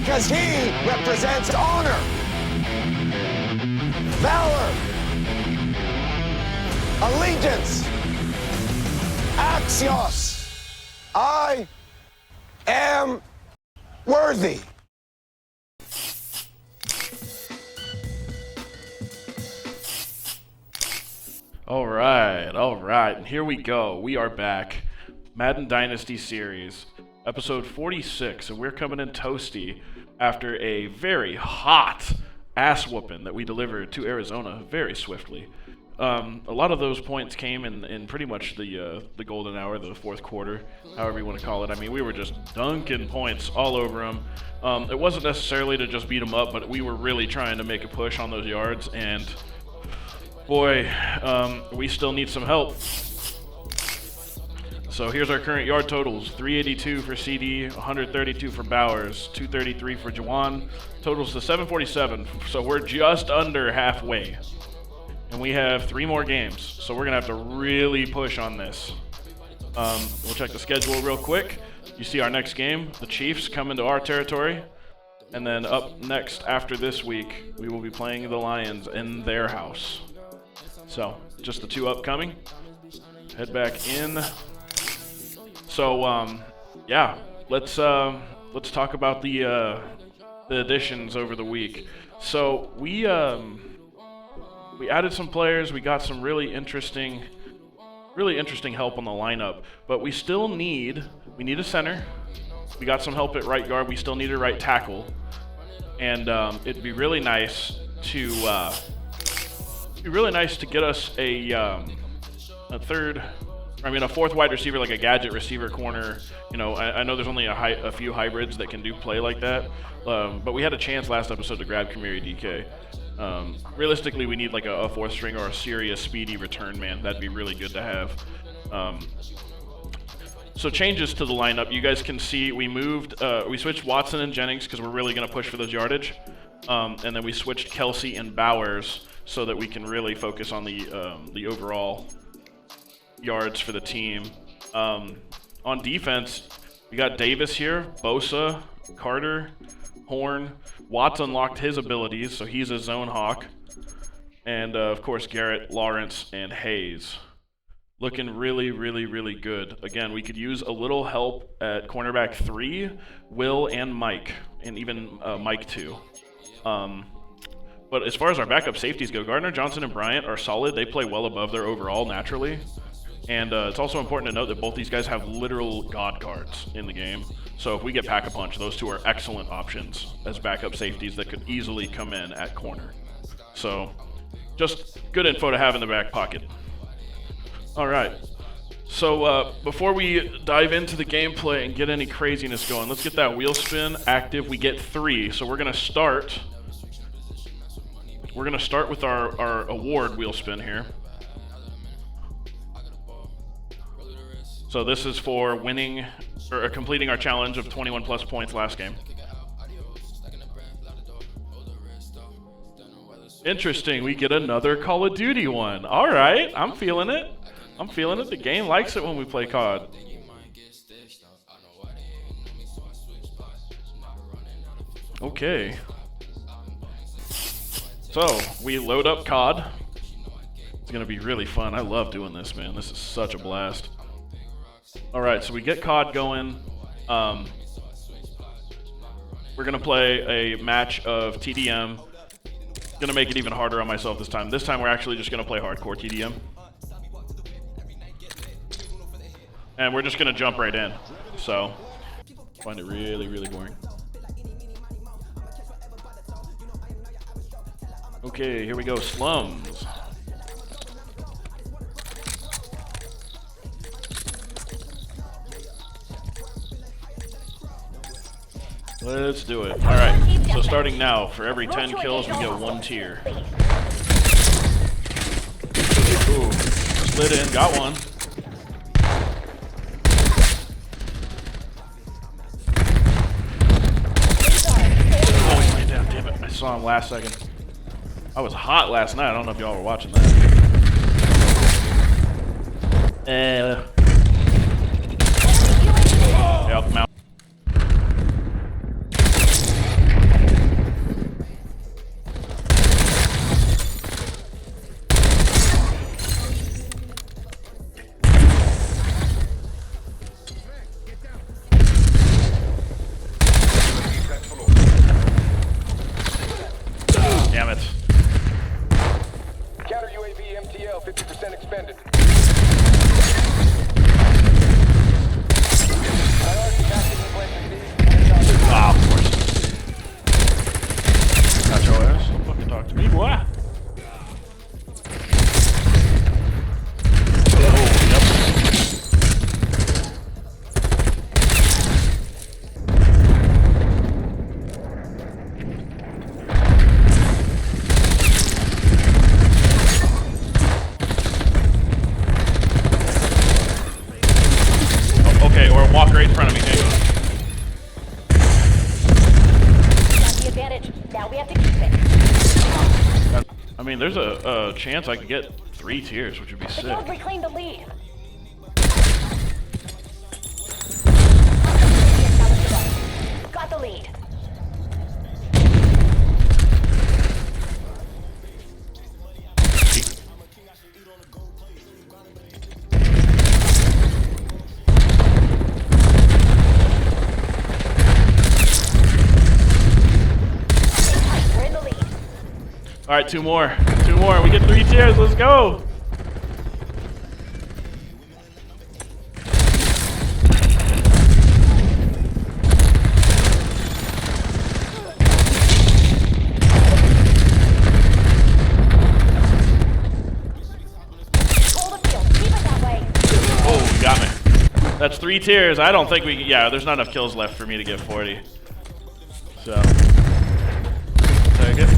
because he represents honor, valor, allegiance, axios. I am worthy. All right, and here we go. We are back. Madden Dynasty series, episode 46, and we're coming in toasty after a very hot ass whooping that we delivered to Arizona very swiftly. A lot of those points came in pretty much the golden hour, the fourth quarter, however you want to call it. I mean, we were just dunking points all over them. It wasn't necessarily to just beat them up, but we were really trying to make a push on those yards, and boy, we still need some help. So here's our current yard totals: 382 for CD, 132 for Bowers, 233 for Jawan. Totals to 747, so we're just under halfway. And we have 3 more games, so we're gonna have to really push on this. We'll check the schedule real quick. You see our next game, the Chiefs come into our territory. And then up next after this week, we will be playing the Lions in their house. So, just the 2 upcoming. Head back in. So, yeah, let's talk about the additions over the week. So we added some players. We got some really interesting help on the lineup. But we still need a center. We got some help at right guard. We still need a right tackle, and it'd be really nice to get us a fourth wide receiver, like a gadget receiver corner. You know, I know there's only a few hybrids that can play like that, but we had a chance last episode to grab Kamiri DK. Realistically, we need like a 4th string or a serious speedy return man. That'd be really good to have. So changes to the lineup. You guys can see we switched Watson and Jennings because we're really going to push for those yardage. And then we switched Kelsey and Bowers so that we can really focus on the overall yards for the team. On defense, we got Davis here, Bosa, Carter, Horn. Watts unlocked his abilities, so he's a zone hawk. And of course, Garrett, Lawrence, and Hayes. Looking really, really, really good. Again, we could use a little help at cornerback 3, Will and Mike, and even Mike 2. But as far as our backup safeties go, Gardner, Johnson, and Bryant are solid. They play well above their overall naturally. And it's also important to note that both these guys have literal god cards in the game. So if we get Pack-a-Punch, those 2 are excellent options as backup safeties that could easily come in at corner. So just good info to have in the back pocket. All right. So before we dive into the gameplay and get any craziness going, let's get that wheel spin active. We get 3, so we're gonna start with our award wheel spin here. So this is for winning or completing our challenge of 21 plus points last game. Interesting, we get another Call of Duty one. All right, I'm feeling it. The game likes it when we play COD. Okay. So we load up COD. It's gonna be really fun. I love doing this, man. This is such a blast. All right, so we get COD going. We're gonna play a match of TDM. Gonna make it even harder on myself this time. This time we're actually just gonna play hardcore TDM. And we're just gonna jump right in. So, find it really, really boring. Okay, here we go, slums. Let's do it. All right, so starting now, for every 10 kills, we get 1 tier. Ooh, slid in, got one. Oh, he went down, damn it. I saw him last second. I was hot last night. I don't know if y'all were watching that. Yep, mount. damn it. Counter UAV MTL 50% expended. Priority tactical plan received. Ah, of course. Got your ass. Don't fucking talk to me, boy. Oh, yep. Okay, or walk right in front of me, Jake. Got the advantage. Now we have to keep it. I mean, there's a chance I could get 3 tiers, which would be The sick. Guild reclaimed the lead. Got the lead. We're in the lead. All right, 2 more. 2 more. We get 3 tiers. Let's go. Hold the field. Keep it that way. Oh, you got me. That's 3 tiers. I don't think we. Yeah, there's not enough kills left for me to get 40. So, take it.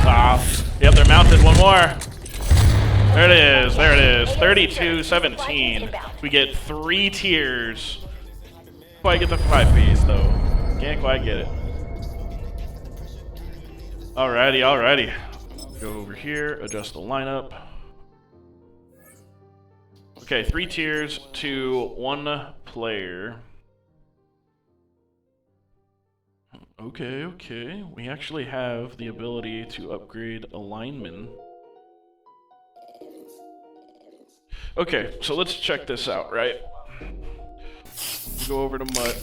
Ah, yep, they're mounted. 1 more. There it is. There it is. 32-17. We get 3 tiers. Quite get the 5 piece though. Can't quite get it. Alrighty, alrighty. Go over here, adjust the lineup. Okay, 3 tiers to 1 player. Okay, okay. We actually have the ability to upgrade a lineman. Okay, so let's check this out, right? Go over to Mutt.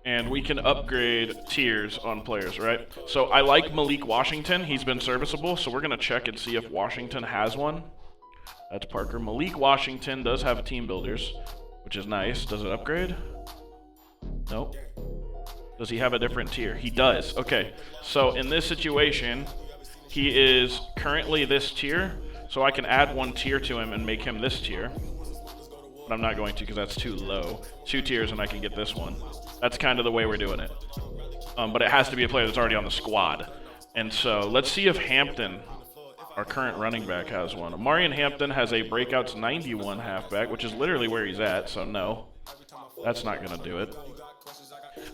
And we can upgrade tiers on players, right? So I like Malik Washington. He's been serviceable, so we're going to check and see if Washington has one. That's Parker. Malik Washington does have a team builders, which is nice. Does it upgrade? Nope. Does he have a different tier? He does. Okay, so in this situation, he is currently this tier, so I can add 1 tier to him and make him this tier. But I'm not going to because that's too low. 2 tiers and I can get this one. That's kind of the way we're doing it. But it has to be a player that's already on the squad. And so let's see if Hampton, our current running back, has one. Marion Hampton has a breakouts 91 halfback, which is literally where he's at, so no. That's not going to do it.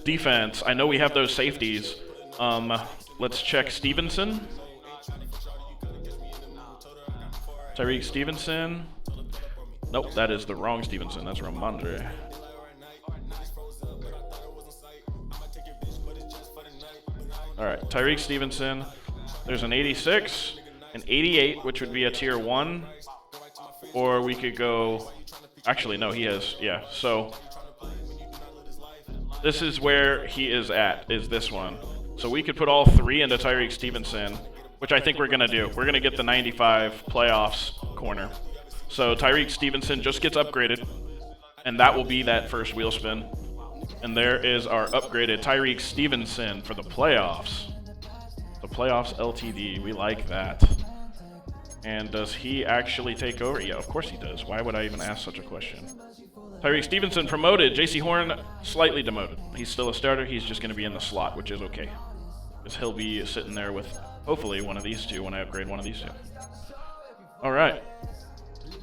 Defense, I know we have those safeties. Let's check Stevenson. Tyreek Stevenson. Nope, that is the wrong Stevenson. That's Ramondre. All right, Tyreek Stevenson. There's an 86, an 88, which would be a tier 1. Or we could go... Actually, no, he has... Yeah, so... This is where he is at, is this one. So we could put all 3 into Tyreek Stevenson, which I think we're going to do. We're going to get the 95 playoffs corner. So Tyreek Stevenson just gets upgraded, and that will be that first wheel spin. And there is our upgraded Tyreek Stevenson for the playoffs. The playoffs LTD, we like that. And does he actually take over? Yeah, of course he does. Why would I even ask such a question? Tyreek Stevenson promoted. JC Horn slightly demoted. He's still a starter. He's just going to be in the slot, which is okay. Because he'll be sitting there with, hopefully, one of these 2 when I upgrade one of these 2. All right.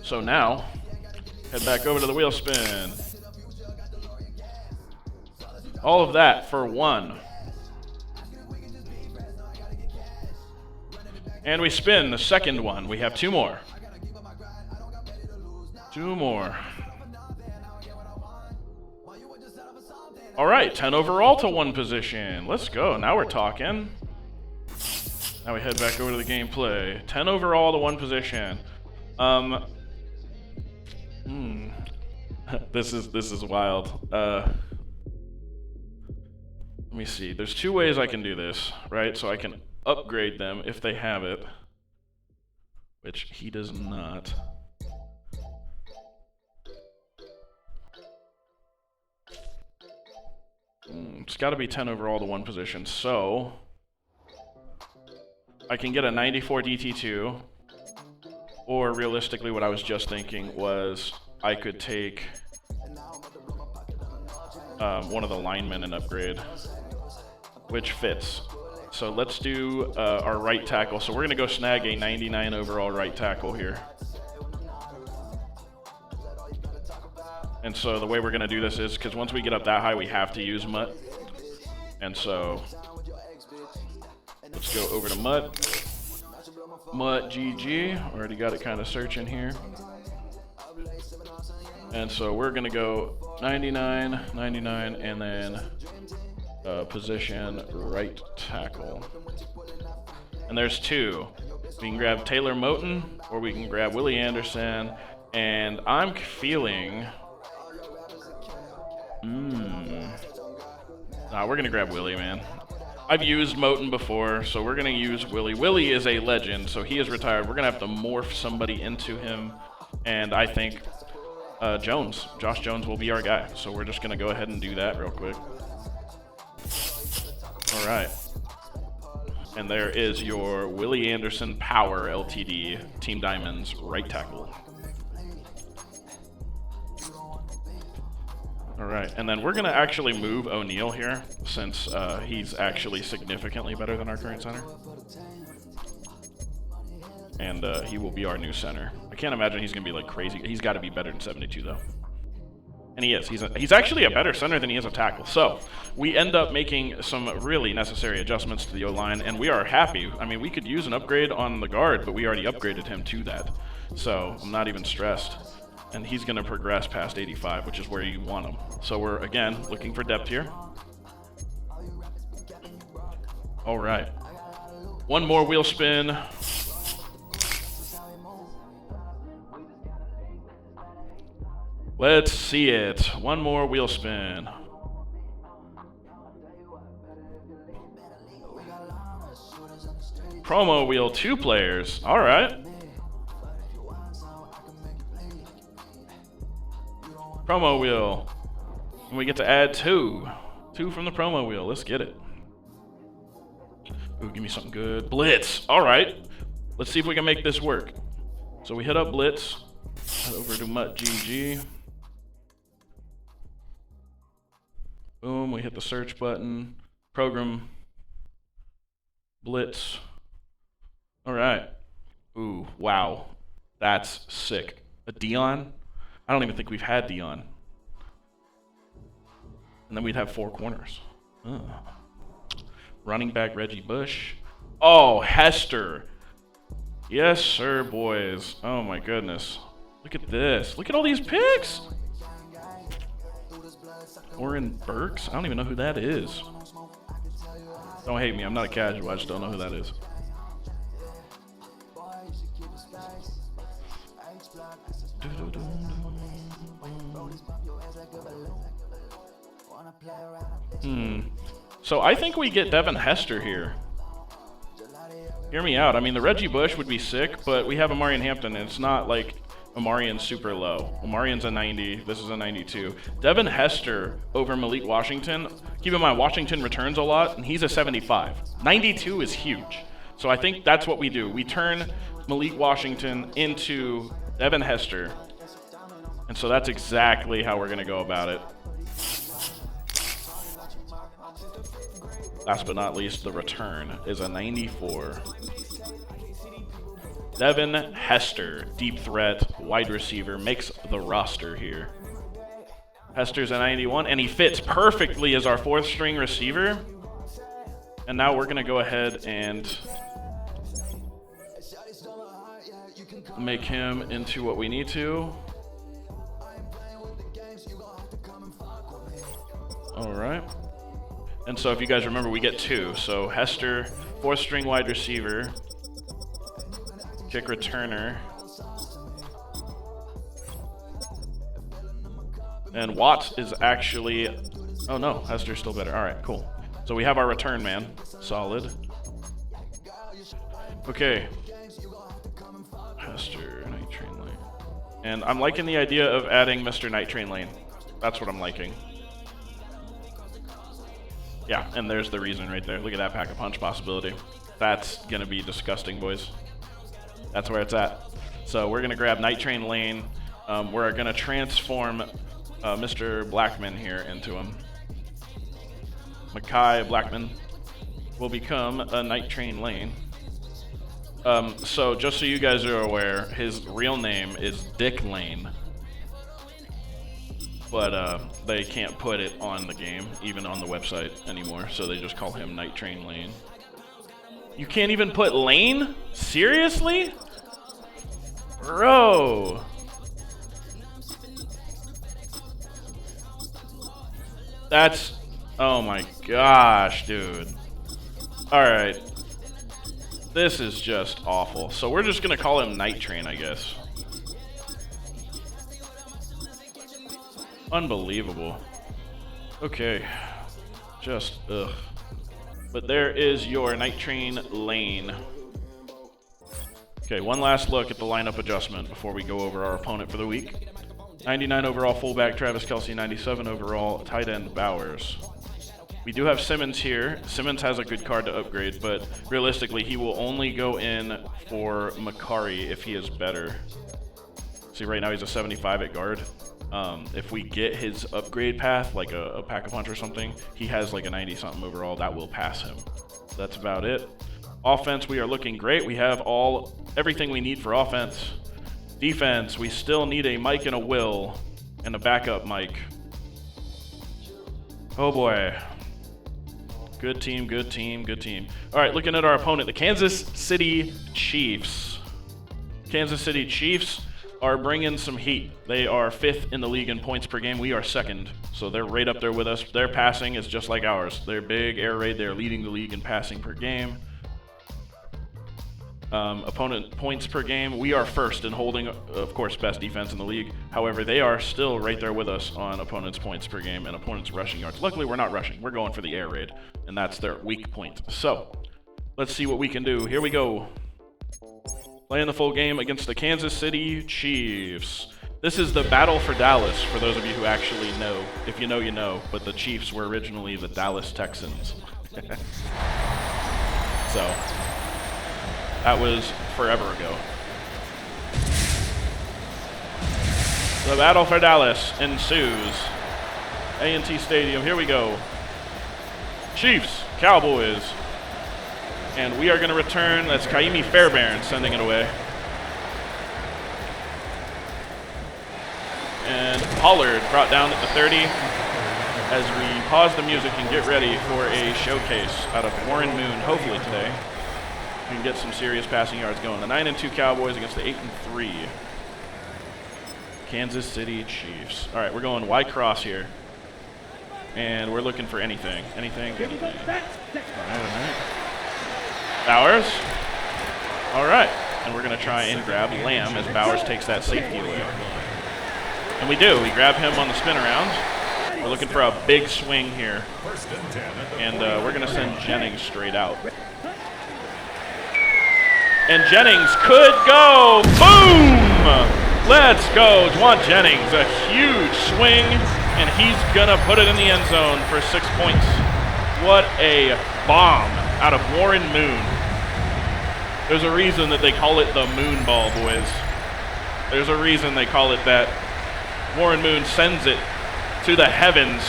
So now, head back over to the wheel spin. All of that for 1. And we spin the second one. We have 2 more. 2 more. All right, 10 overall to 1 position. Let's go. Now we're talking. Now we head back over to the gameplay. 10 overall to 1 position. This is wild. Let me see. There's two ways I can do this, right? So I can upgrade them if they have it, which he does not. It's got to be 10 overall to one position. So I can get a 94 DT2, or realistically, what I was just thinking was I could take one of the linemen and upgrade, which fits. So let's do our right tackle. So we're going to go snag a 99 overall right tackle here. And so the way we're going to do this is, because once we get up that high, we have to use Mutt. And so let's go over to Mutt. Mutt GG. Already got it kind of searching here. And so we're going to go 99, 99, and then position right tackle. And there's two. We can grab Taylor Moton, or we can grab Willie Anderson. And I'm feeling... Nah, we're going to grab Willie, man. I've used Moton before, so we're going to use Willie. Willie is a legend, so he is retired. We're going to have to morph somebody into him. And I think Josh Jones will be our guy. So we're just going to go ahead and do that real quick. All right. And there is your Willie Anderson Power LTD Team Diamonds right tackle. All right, and then we're going to actually move O'Neal here, since he's actually significantly better than our current center. And he will be our new center. I can't imagine he's going to be like crazy. He's got to be better than 72, though. And he is. He's actually a better center than he is a tackle. So we end up making some really necessary adjustments to the O-line, and we are happy. I mean, we could use an upgrade on the guard, but we already upgraded him to that. So I'm not even stressed. And he's going to progress past 85, which is where you want him. So we're, again, looking for depth here. All right. One more wheel spin. Let's see it. One more wheel spin. Promo wheel, 2 players. All right. Promo wheel. And we get to add 2. 2 from the promo wheel. Let's get it. Ooh, give me something good. Blitz. All right. Let's see if we can make this work. So we hit up Blitz. Head over to Mutt GG. Boom. We hit the search button. Program. Blitz. All right. Ooh, wow. That's sick. A Dion? I don't even think we've had Dion. And then we'd have 4 corners. Running back Reggie Bush. Oh, Hester. Yes, sir, boys. Oh, my goodness. Look at this. Look at all these picks. Oren Burks. I don't even know who that is. Don't hate me. I'm not a casual. I just don't know who that is. So I think we get Devin Hester here. Hear me out. I mean, the Reggie Bush would be sick, but we have Amarian Hampton, and it's not like Amarian's super low. Amarian's a 90. This is a 92. Devin Hester over Malik Washington. Keep in mind, Washington returns a lot, and he's a 75. 92 is huge. So I think that's what we do. We turn Malik Washington into Devin Hester. And so that's exactly how we're going to go about it. Last but not least, the return is a 94. Devin Hester, deep threat, wide receiver, makes the roster here. Hester's a 91, and he fits perfectly as our 4th string receiver. And now we're going to go ahead and make him into what we need to. All right. And so if you guys remember, we get 2. So Hester, 4th string wide receiver, kick returner. And Watts is actually... Oh no, Hester's still better. All right, cool. So we have our return man. Solid. Okay. Hester, Night Train Lane. And I'm liking the idea of adding Mr. Night Train Lane. That's what I'm liking. Yeah, and there's the reason right there. Look at that pack-a-punch possibility. That's gonna be disgusting, boys. That's where it's at. So we're gonna grab Night Train Lane. We're gonna transform Mr. Blackman here into him. Mackay Blackman will become a Night Train Lane. So just so you guys are aware, his real name is Dick Lane. But they can't put it on the game, even on the website anymore, so they just call him Night Train Lane. You can't even put Lane? Seriously? Bro. That's... Oh my gosh, dude. Alright. This is just awful. So we're just gonna call him Night Train, I guess. Unbelievable. Okay. Just, ugh. But there is your Night Train Lane. Okay, one last look at the lineup adjustment before we go over our opponent for the week. 99 overall fullback Travis Kelce, 97 overall tight end Bowers. We do have Simmons here. Simmons has a good card to upgrade, but realistically, he will only go in for Makari if he is better. See, right now he's a 75 at guard. If we get his upgrade path, like a pack-a-punch or something, he has like a 90-something overall. That will pass him. That's about it. Offense, we are looking great. We have everything we need for offense. Defense, we still need a Mike and a Will, and a backup Mike. Oh boy. Good team, good team, good team. All right, looking at our opponent, the Kansas City Chiefs. Kansas City Chiefs are bringing some heat. They are 5th in the league in points per game. We are 2nd, so they're right up there with us. Their passing is just like ours. They're big, air raid. They're leading the league in passing per game. Opponent points per game, we are 1st in holding, of course, best defense in the league. However, they are still right there with us on opponent's points per game and opponent's rushing yards. Luckily, we're not rushing. We're going for the air raid, and that's their weak point. So, let's see what we can do. Here we go. Playing the full game against the Kansas City Chiefs. This is the battle for Dallas, for those of you who actually know. If you know, you know. But the Chiefs were originally the Dallas Texans. So... that was forever ago. The battle for Dallas ensues. A&T Stadium, here we go. Chiefs, Cowboys. And we are going to return, that's Kaimi Fairbairn sending it away. And Pollard brought down at the 30 as we pause the music and get ready for a showcase out of Warren Moon, hopefully today. We can get some serious passing yards going. The 9-2 Cowboys against the 8-3 Kansas City Chiefs. All right, we're going Y cross here, and we're looking for anything. Anything. All right. Bowers. All right, and we're gonna try and grab Lamb as Bowers takes that safety away. And we do. We grab him on the spin around. We're looking for a big swing here, and we're gonna send Jennings straight out. And Jennings could go. Boom! Let's go. Juwan Jennings, a huge swing, and he's going to put it in the end zone for 6 points. What a bomb out of Warren Moon. There's a reason that they call it the Moon Ball, boys. There's a reason they call it that. Warren Moon sends it to the heavens,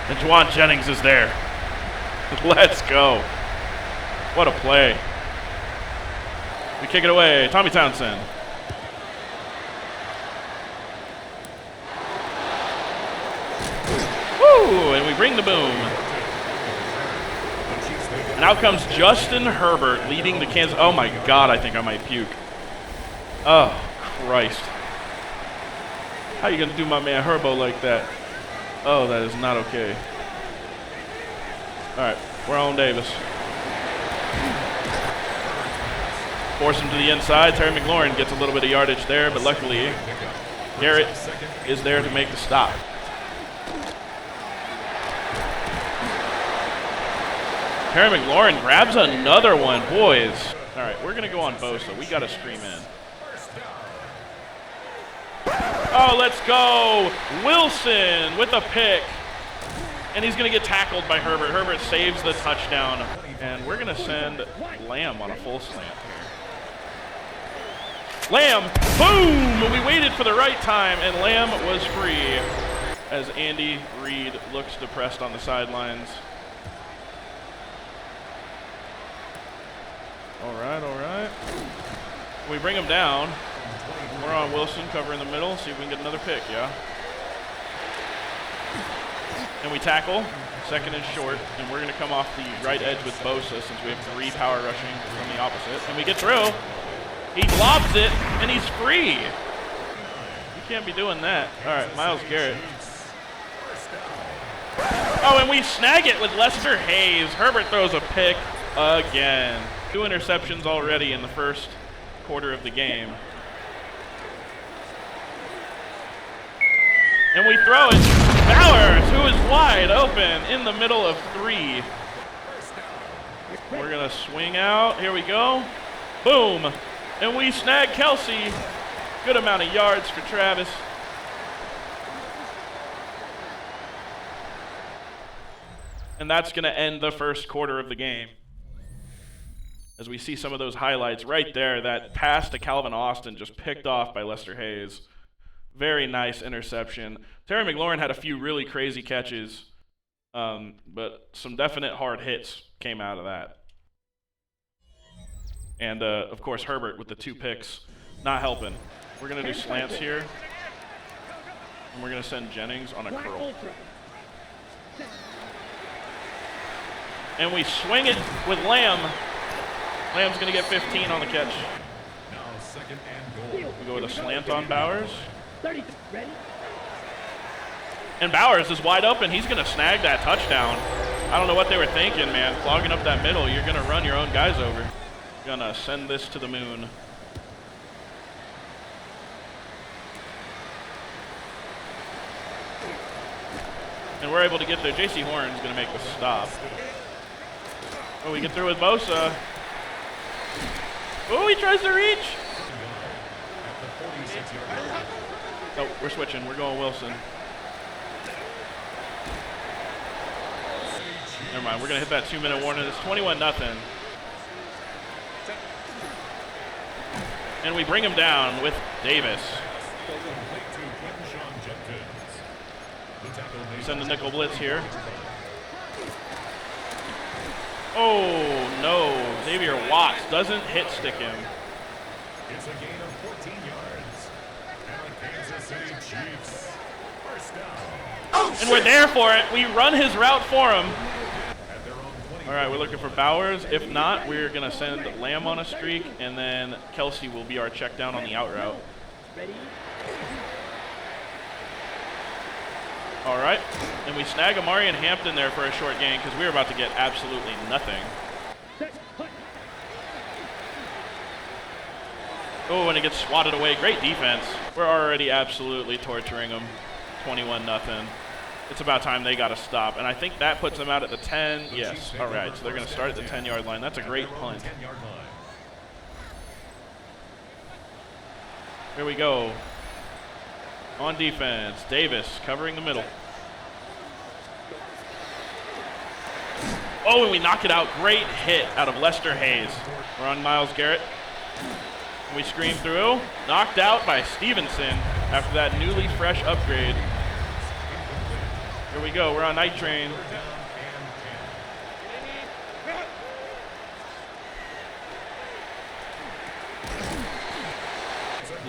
and Juwan Jennings is there. Let's go. What a play. We kick it away, Tommy Townsend. Woo! And we bring the boom. And out comes Justin Herbert leading the Kansas. Oh my God, I think I might puke. Oh, Christ. How you gonna do my man Herbo like that? Oh, that is not okay. All right, we're on Davis. Force him to the inside. Terry McLaurin gets a little bit of yardage there, but luckily Garrett is there to make the stop. Terry McLaurin grabs another one, boys. All right, we're gonna go on Bosa. We gotta scream in. Oh, let's go. Wilson with a pick. And he's gonna get tackled by Herbert. Herbert saves the touchdown. And we're gonna send Lamb on a full slant here. Lamb, boom! We waited for the right time, and Lamb was free as Andy Reid looks depressed on the sidelines. All right. We bring him down. We're on Wilson, cover in the middle, see if we can get another pick, yeah? And we tackle, second and short, and we're gonna come off the right edge with Bosa since we have 3 power rushing from the opposite. And we get through. He lobs it, and he's free. You can't be doing that. All right, Myles Garrett. Oh, and we snag it with Lester Hayes. Herbert throws a pick again. 2 interceptions already in the first quarter of the game. And we throw it. Bowers, who is wide open in the middle of 3. We're going to swing out. Here we go. Boom. And we snag Kelsey. Good amount of yards for Travis. And that's going to end the first quarter of the game. As we see some of those highlights right there, that pass to Calvin Austin just picked off by Lester Hayes. Very nice interception. Terry McLaurin had a few really crazy catches, but some definite hard hits came out of that. And, of course, Herbert with the 2 picks, not helping. We're going to do slants here, and we're going to send Jennings on a curl. And we swing it with Lamb. Lamb's going to get 15 on the catch. Now second and goal. We go with a slant on Bowers. And Bowers is wide open. He's going to snag that touchdown. I don't know what they were thinking, man. Clogging up that middle, you're going to run your own guys over. Going to send this to the moon. And we're able to get there. J.C. Horn's going to make the stop. Oh, we get through with Bosa. Oh, he tries to reach. Oh, we're switching. We're going Wilson. Never mind. We're going to hit that 2-minute warning. It's 21-0. And we bring him down with Davis. We send the nickel blitz here. Oh, no. Xavier Watts doesn't hit stick him. It's a gain of 14 yards. And the Kansas City Chiefs. First down. And we're there for it. We run his route for him. At their own 20. All right, we're looking for Bowers. If not, we're going to send Lamb on a streak, and then Kelsey will be our check down on the out route. All right, and we snag Amari and Hampton there for a short gain because we were about to get absolutely nothing. Oh, and it gets swatted away. Great defense. We're already absolutely torturing them. 21-0. It's about time they got to stop. And I think that puts them out at the 10. Yes. All right, so they're going to start at the 10-yard line. That's a great punt. Here we go. On defense, Davis covering the middle. Oh, and we knock it out. Great hit out of Lester Hayes. We're on Myles Garrett. We scream through. Knocked out by Stevenson after that newly fresh upgrade. Here we go. We're on Night Train.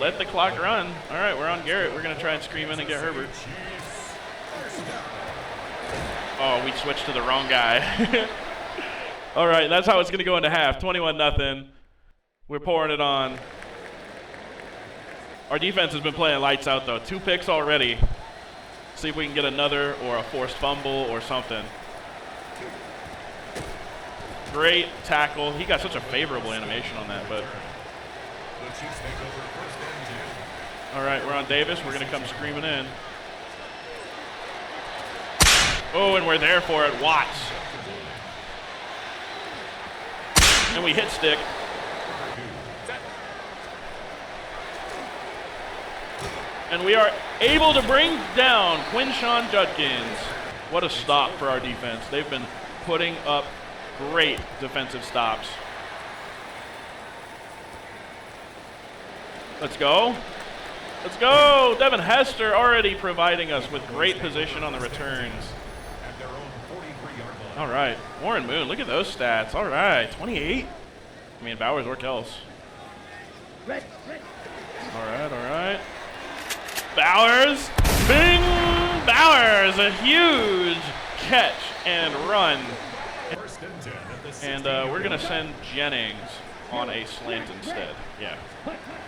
Let the clock run. All right, we're on Garrett. We're going to try and scream in and get Herbert. Oh, we switched to the wrong guy. All right, that's how it's going to go into half. 21-0. We're pouring it on. Our defense has been playing lights out, though. 2 picks already. See if we can get another or a forced fumble or something. Great tackle. He got such a favorable animation on that, but... All right, we're on Davis. We're going to come screaming in. Oh, and we're there for it. Watts. And we hit stick. And we are able to bring down Quinshawn Judkins. What a stop for our defense. They've been putting up great defensive stops. Let's go. Let's go. Devin Hester already providing us with great position on the returns. All right. Warren Moon, look at those stats. All right. 28. I mean, Bowers or Kels. All right, all right. Bowers. Bing! Bowers, a huge catch and run. And we're going to send Jennings on a slant instead. Yeah,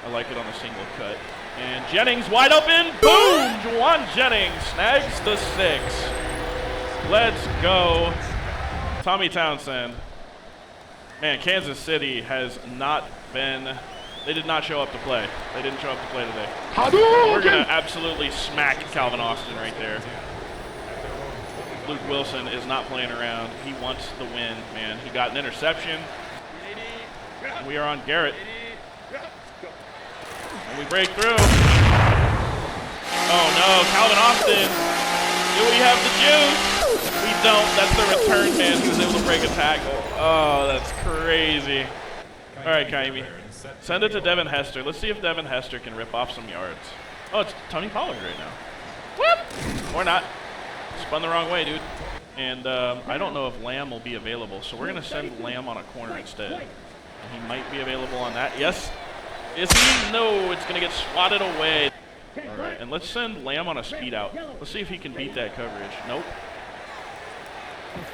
I like it on a single cut. And Jennings wide open. Boom! Juwan Jennings snags the 6. Let's go. Tommy Townsend. Man, Kansas City has not been... They did not show up to play. They didn't show up to play today. We're going to absolutely smack Calvin Austin right there. Luke Wilson is not playing around. He wants the win, man. He got an interception. We are on Garrett. And we break through. Oh no, Calvin Austin. Do we have the juice? We don't. That's the return man who's able to break a tackle. Oh, that's crazy. All right, Kaimi. Send it to Devin Hester. Let's see if Devin Hester can rip off some yards. Oh, it's Tony Pollard right now. Whoop! Or not. Spun the wrong way, dude. And I don't know if Lamb will be available, so we're going to send Lamb on a corner instead. And he might be available on that. Yes. Is he? No, it's going to get swatted away. All right, and let's send Lamb on a speed out. Let's see if he can beat that coverage. Nope.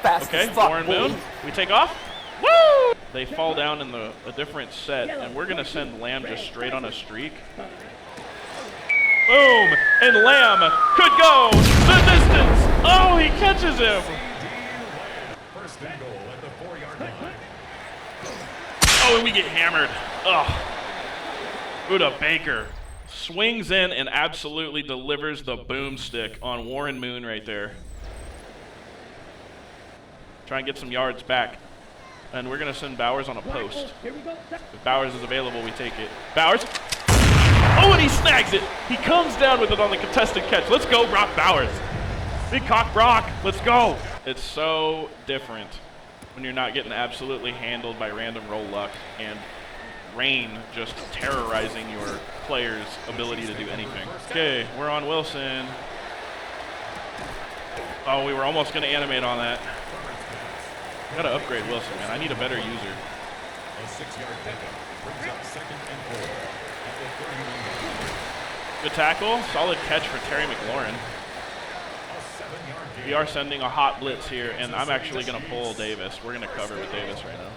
Okay, Warren Moon. We take off. Woo! They fall down in a different set, and we're going to send Lamb just straight on a streak. Boom! And Lamb could go the distance. Oh, he catches him. First and goal at the 4-yard line. Oh, and we get hammered. Ugh. Buda Baker swings in and absolutely delivers the boomstick on Warren Moon right there. Try and get some yards back. And we're going to send Bowers on a post. If Bowers is available, we take it. Bowers. Oh, and he snags it. He comes down with it on the contested catch. Let's go, Brock Bowers. Big cock Brock. Let's go. It's so different when you're not getting absolutely handled by random roll luck and rain just terrorizing your player's ability to do anything. Okay, we're on Wilson. Oh, we were almost going to animate on that. Gotta upgrade Wilson, man. I need a better user. A 6-yard pickup brings up 2nd and 4 at the 31. Good tackle. Solid catch for Terry McLaurin. We are sending a hot blitz here, and I'm actually going to pull Davis. We're going to cover with Davis right now.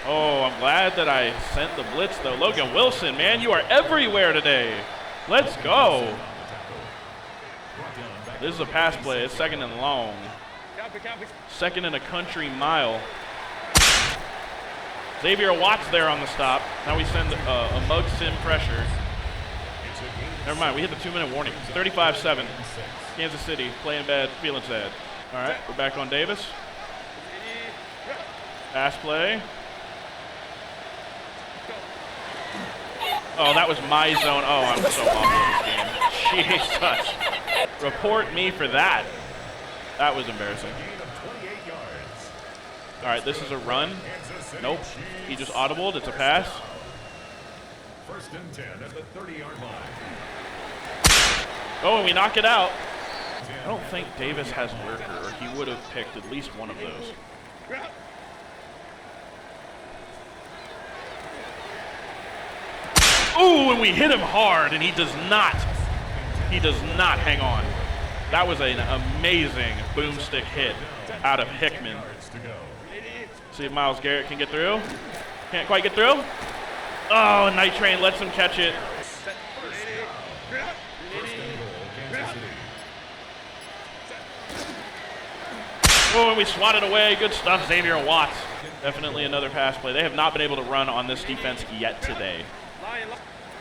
Oh, I'm glad that I sent the blitz, though. Logan Wilson, man, you are everywhere today. Let's go. This is a pass play. It's 2nd and long. 2nd and a country mile. Xavier Watts there on the stop. Now we send a mug sim pressure. Never mind, we hit the 2-minute warning. It's 35-7. Kansas City playing bad, feeling sad. All right, we're back on Davis. Pass play. Oh, that was my zone. Oh, I'm so awful at this game. Jesus. Report me for that. That was embarrassing. All right, this is a run. Nope. He just audibled. It's a pass. 1st and 10 at the 30-yard line. Oh, and we knock it out. I don't think Davis has worker, or he would have picked at least one of those. Ooh, and we hit him hard, and he does not hang on. That was an amazing boomstick hit out of Hickman. See if Myles Garrett can get through. Can't quite get through. Oh, Night Train lets him catch it. Oh, and we swat it away. Good stuff, Xavier Watts. Definitely another pass play. They have not been able to run on this defense yet today.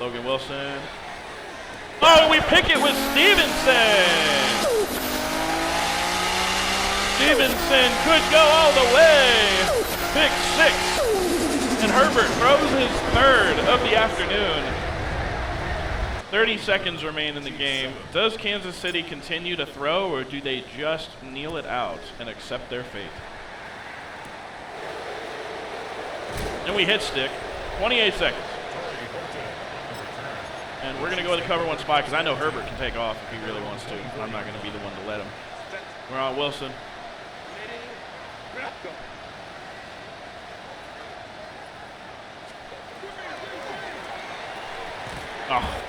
Logan Wilson. Oh, we pick it with Stevenson. Stevenson could go all the way. Pick 6. Herbert throws his third of the afternoon. 30 seconds remain in the game. Does Kansas City continue to throw, or do they just kneel it out and accept their fate? And we hit stick. 28 seconds. And we're going to go to the cover one spot because I know Herbert can take off if he really wants to. I'm not going to be the one to let him. We're on Wilson. Oh.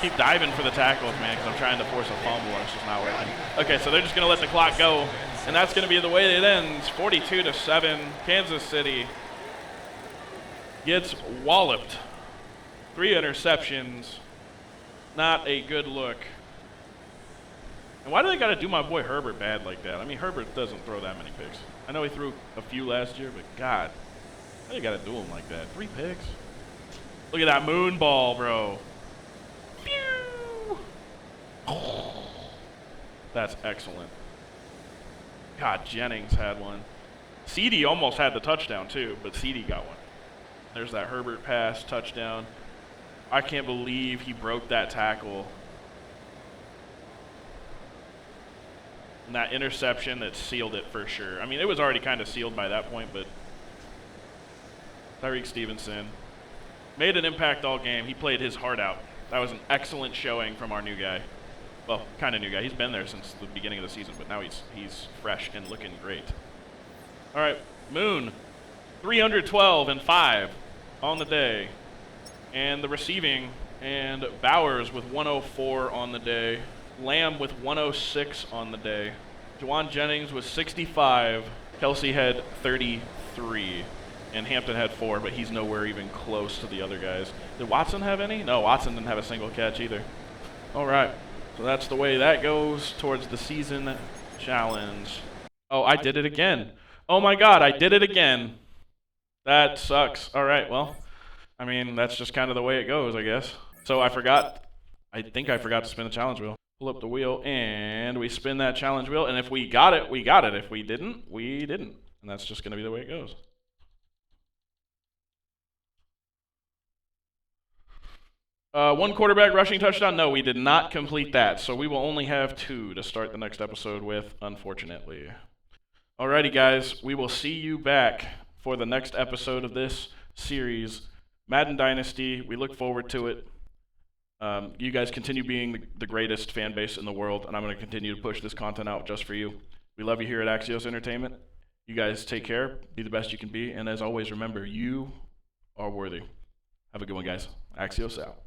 Keep diving for the tackles, man, because I'm trying to force a fumble and it's just not working. Okay, so they're just going to let the clock go, and that's going to be the way it ends. 42-7, Kansas City gets walloped. 3 interceptions. Not a good look. And why do they got to do my boy Herbert bad like that? I mean, Herbert doesn't throw that many picks. I know he threw a few last year, but God, why do you got to do him like that? 3 picks? Look at that moon ball, bro. Pew! Oh, that's excellent. God, Jennings had one. CD almost had the touchdown too, but CD got one. There's that Herbert pass, touchdown. I can't believe he broke that tackle. And that interception that sealed it for sure. I mean, it was already kind of sealed by that point, but Tyreek Stevenson made an impact all game. He played his heart out. That was an excellent showing from our new guy. Well, kind of new guy. He's been there since the beginning of the season, but now he's fresh and looking great. All right, Moon, 312 and 5 on the day. And the receiving, and Bowers with 104 on the day. Lamb with 106 on the day. Juwan Jennings with 65. Kelsey had 33. And Hampton had 4, but he's nowhere even close to the other guys. Did Watson have any? No, Watson didn't have a single catch either. All right, so that's the way that goes towards the season challenge. Oh, I did it again. Oh my God, I did it again. That sucks. All right, well, I mean, that's just kind of the way it goes, I guess. So I think I forgot to spin the challenge wheel. Pull up the wheel, and we spin that challenge wheel. And if we got it, we got it. If we didn't, we didn't. And that's just going to be the way it goes. One quarterback rushing touchdown. No, we did not complete that. So we will only have 2 to start the next episode with, unfortunately. Alrighty, guys. We will see you back for the next episode of this series, Madden Dynasty. We look forward to it. You guys continue being the greatest fan base in the world, and I'm going to continue to push this content out just for you. We love you here at Axios Entertainment. You guys take care. Be the best you can be. And as always, remember, you are worthy. Have a good one, guys. Axios out.